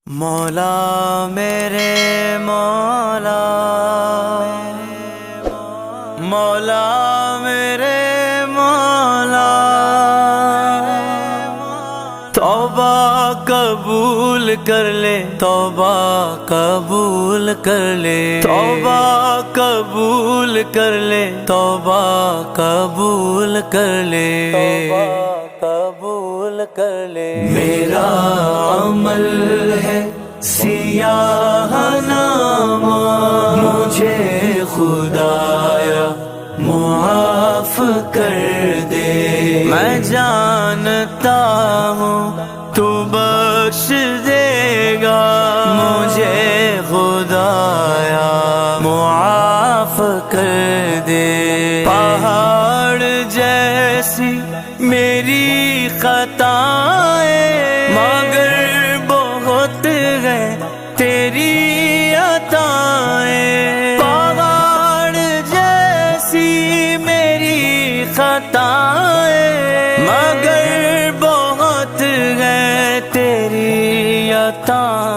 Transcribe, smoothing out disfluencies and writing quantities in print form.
مولا میرے مولا، مولا میرے مولا، توبہ قبول کر لے، توبہ قبول کر لے، توبہ قبول کر لے، توبہ قبول کر لے، قبول کر لے۔ میرا عمل ہے سیاہ نامہ، مجھے خدایا معاف کر دے۔ میں جانتا ہوں تو بخش دے گا، مجھے خدایا معاف کر دے۔ پہاڑ جیسی میری خطائیں، مگر بہت ہے تیری عطائیں۔ پہاڑ جیسی میری خطائیں، مگر بہت ہے تیری عطائیں۔